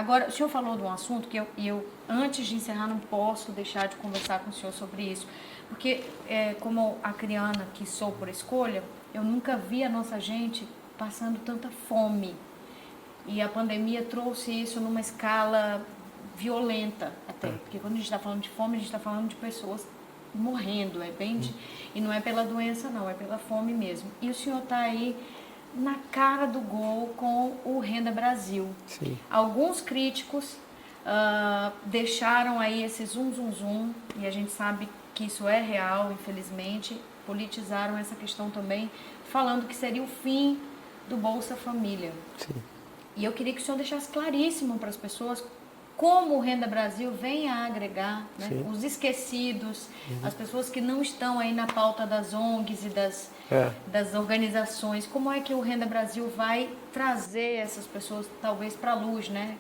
Agora, o senhor falou de um assunto que antes de encerrar, não posso deixar de conversar com o senhor sobre isso. Porque, como acriana que sou por escolha, eu nunca vi a nossa gente passando tanta fome. E a pandemia trouxe isso numa escala violenta até. Porque quando a gente está falando de fome, a gente está falando de pessoas morrendo. E não é pela doença, não, é pela fome mesmo. E o senhor está aí na cara do gol com o Renda Brasil. Sim. Alguns críticos deixaram aí esse zum, e a gente sabe que isso é real, infelizmente, politizaram essa questão também, falando que seria o fim do Bolsa Família. Sim. E eu queria que o senhor deixasse claríssimo para as pessoas como o Renda Brasil vem a agregar, né, os esquecidos, as pessoas que não estão aí na pauta das ONGs e das organizações. Como é que o Renda Brasil vai trazer essas pessoas, talvez, para a luz, né?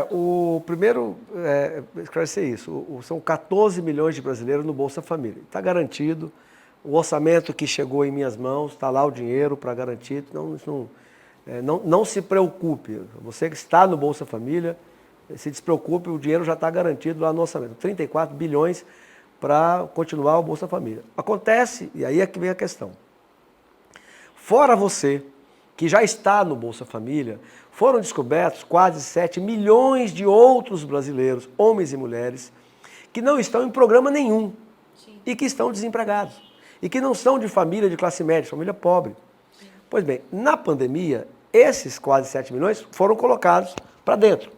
O primeiro, esclarecer isso, são 14 milhões de brasileiros no Bolsa Família. Está garantido, o orçamento que chegou em minhas mãos, está lá o dinheiro para garantir, não se preocupe, você que está no Bolsa Família, se despreocupe, o dinheiro já está garantido lá no orçamento, 34 bilhões para continuar o Bolsa Família. Acontece, e aí é que vem a questão, fora você que já está no Bolsa Família, foram descobertos quase 7 milhões de outros brasileiros, homens e mulheres, que não estão em programa nenhum e que estão desempregados e que não são de família de classe média, de família pobre. Pois bem, na pandemia, esses quase 7 milhões foram colocados para dentro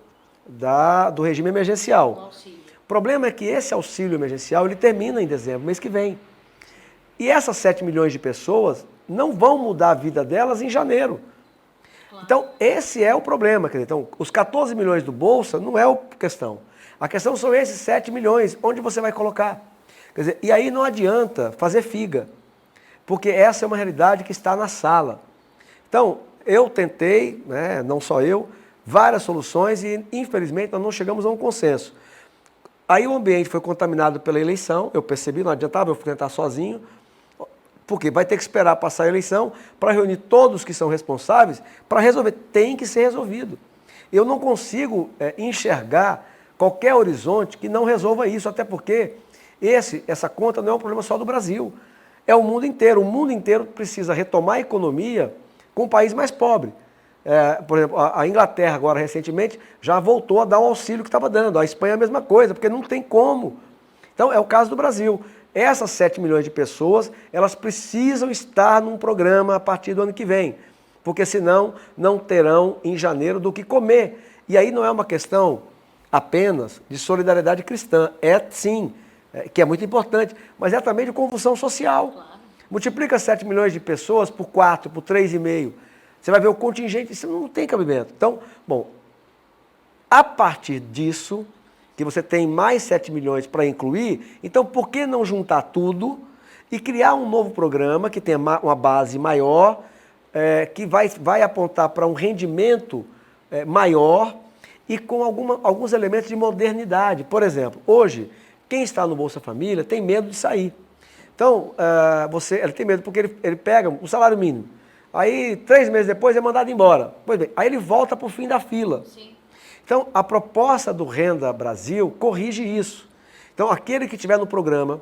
do regime emergencial. O problema é que esse auxílio emergencial ele termina em dezembro, mês que vem. E essas 7 milhões de pessoas não vão mudar a vida delas em janeiro. Então, esse é o problema. Então, os 14 milhões do Bolsa não é a questão. A questão são esses 7 milhões, onde você vai colocar. Quer dizer, e aí não adianta fazer figa, porque essa é uma realidade que está na sala. Então, eu tentei, né, não só eu, várias soluções e, infelizmente, nós não chegamos a um consenso. Aí o ambiente foi contaminado pela eleição, eu percebi, não adiantava eu tentar sozinho, porque vai ter que esperar passar a eleição para reunir todos que são responsáveis para resolver. Tem que ser resolvido. Eu não consigo enxergar qualquer horizonte que não resolva isso, até porque essa conta não é um problema só do Brasil, é o mundo inteiro. O mundo inteiro precisa retomar a economia com um país mais pobre. Por exemplo, a Inglaterra agora recentemente já voltou a dar o auxílio que estava dando, a Espanha a mesma coisa, porque não tem como. Então é o caso do Brasil. Essas 7 milhões de pessoas, elas precisam estar num programa a partir do ano que vem, porque senão não terão em janeiro do que comer. E aí não é uma questão apenas de solidariedade cristã, sim, que é muito importante, mas é também de convulsão social. Claro. Multiplica 7 milhões de pessoas por 4, por 3,5. Você vai ver o contingente, isso não tem cabimento. Então, bom, a partir disso, que você tem mais 7 milhões para incluir, então por que não juntar tudo e criar um novo programa que tenha uma base maior, que vai apontar para um rendimento maior e com alguns elementos de modernidade. Por exemplo, hoje, quem está no Bolsa Família tem medo de sair. Então, ele tem medo porque ele pega o salário mínimo. Aí, 3 meses depois, é mandado embora. Pois bem, aí ele volta para o fim da fila. Sim. Então, a proposta do Renda Brasil corrige isso. Então, aquele que estiver no programa,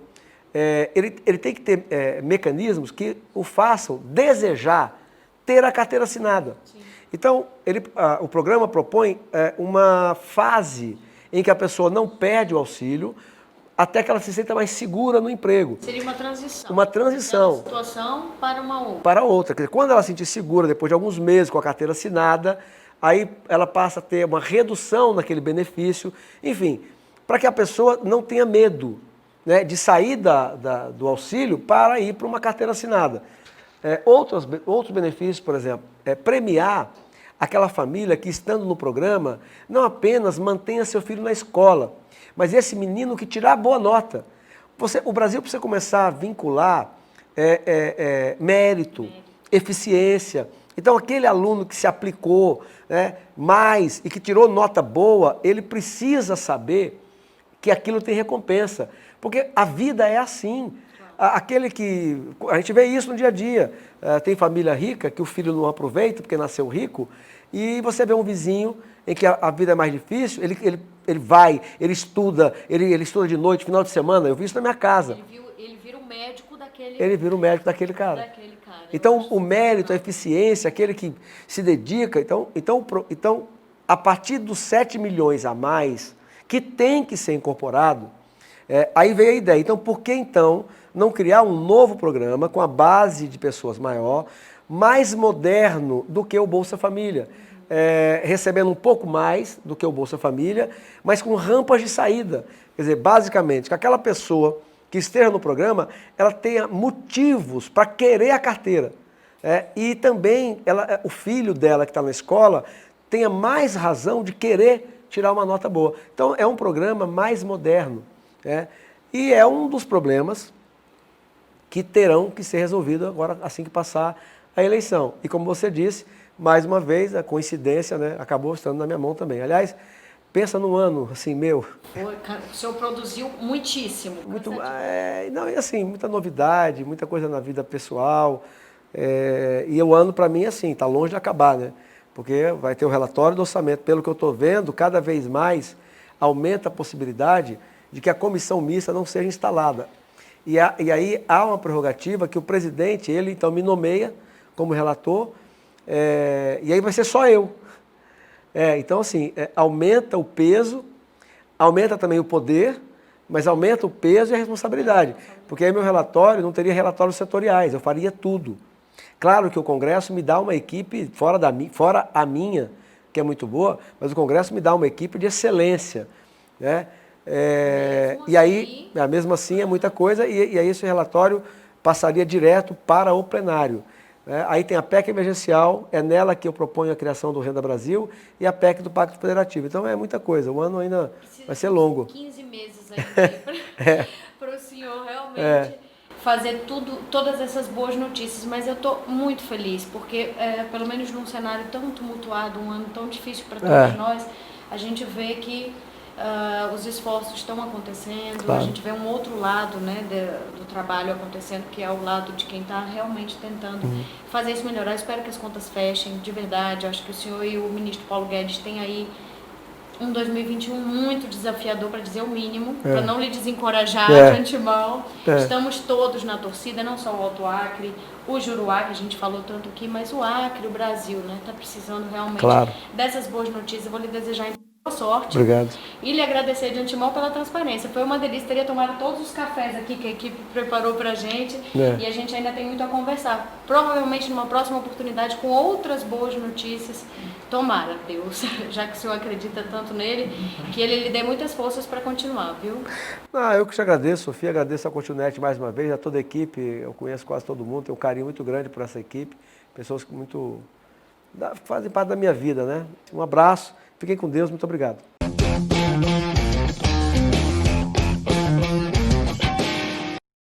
ele tem que ter mecanismos que o façam desejar ter a carteira assinada. Sim. Então, o programa propõe uma fase em que a pessoa não perde o auxílio, até que ela se sinta mais segura no emprego. Seria uma transição. Uma transição. De uma situação para uma outra. Para outra. Quer dizer, quando ela se sentir segura, depois de alguns meses com a carteira assinada, aí ela passa a ter uma redução naquele benefício. Enfim, para que a pessoa não tenha medo, né, de sair do auxílio para ir para uma carteira assinada. Outros benefícios, por exemplo, premiar aquela família que, estando no programa, não apenas mantenha seu filho na escola, mas esse menino que tirar boa nota. O Brasil precisa começar a vincular mérito, eficiência. Então, aquele aluno que se aplicou, né, mais e que tirou nota boa, ele precisa saber que aquilo tem recompensa. Porque a vida é assim. aquele que... A gente vê isso no dia a dia. Tem família rica que o filho não aproveita porque nasceu rico, e você vê um vizinho em que a vida é mais difícil, ele vai, ele estuda de noite, final de semana, eu vi isso na minha casa. Ele vira o médico daquele... Ele vira o médico daquele cara. Então, o mérito, a eficiência, aquele que se dedica, então a partir dos 7 milhões a mais, que tem que ser incorporado, aí veio a ideia. Então, por que então não criar um novo programa com a base de pessoas maior, mais moderno do que o Bolsa Família? Recebendo um pouco mais do que o Bolsa Família, mas com rampas de saída. Quer dizer, basicamente, que aquela pessoa que esteja no programa, ela tenha motivos para querer a carteira. E também o filho dela que está na escola tenha mais razão de querer tirar uma nota boa. Então, é um programa mais moderno. E é um dos problemas que terão que ser resolvidos agora, assim que passar a eleição. E como você disse, mais uma vez, a coincidência, né, acabou estando na minha mão também. Aliás, pensa num ano, assim, meu... O senhor produziu muitíssimo. Não, e assim, muita novidade, muita coisa na vida pessoal. E o ano, para mim, assim, está longe de acabar, né? Porque vai ter o relatório do orçamento. Pelo que eu estou vendo, cada vez mais aumenta a possibilidade de que a comissão mista não seja instalada. E aí há uma prerrogativa que o presidente, ele então me nomeia como relator, e aí vai ser só eu. Então, assim, aumenta o peso, aumenta também o poder, mas aumenta o peso e a responsabilidade. Porque aí meu relatório não teria relatórios setoriais, eu faria tudo. Claro que o Congresso me dá uma equipe, fora a minha, que é muito boa, mas o Congresso me dá uma equipe de excelência, né? E aí, mesmo assim, é muita coisa, e aí esse relatório passaria direto para o plenário. Aí tem a PEC emergencial, é nela que eu proponho a criação do Renda Brasil, e a PEC do Pacto Federativo. Então é muita coisa, o ano ainda vai ser longo. 15 meses ainda para o senhor realmente fazer todas essas boas notícias, mas eu estou muito feliz, porque pelo menos num cenário tão tumultuado, um ano tão difícil para todos nós, a gente vê que os esforços estão acontecendo, claro. A gente vê um outro lado, né, do trabalho acontecendo, que é o lado de quem está realmente tentando fazer isso melhorar. Eu espero que as contas fechem, de verdade. Eu acho que o senhor e o ministro Paulo Guedes têm aí um 2021 muito desafiador, para dizer o mínimo, para não lhe desencorajar de antemão. Estamos todos na torcida, não só o Alto Acre, o Juruá, que a gente falou tanto aqui, mas o Acre, o Brasil, né, está precisando realmente dessas boas notícias. Eu vou lhe desejar boa sorte. Obrigado. E lhe agradecer de antemão pela transparência. Foi uma delícia, teria tomado todos os cafés aqui que a equipe preparou pra gente, e a gente ainda tem muito a conversar. Provavelmente numa próxima oportunidade com outras boas notícias. Tomara, Deus, já que o senhor acredita tanto nele, que ele lhe dê muitas forças para continuar, viu? Eu que te agradeço, Sofia, agradeço a Continente mais uma vez, a toda a equipe, eu conheço quase todo mundo, tenho um carinho muito grande por essa equipe, pessoas que fazem parte da minha vida, né? Um abraço. Fiquem com Deus, muito obrigado.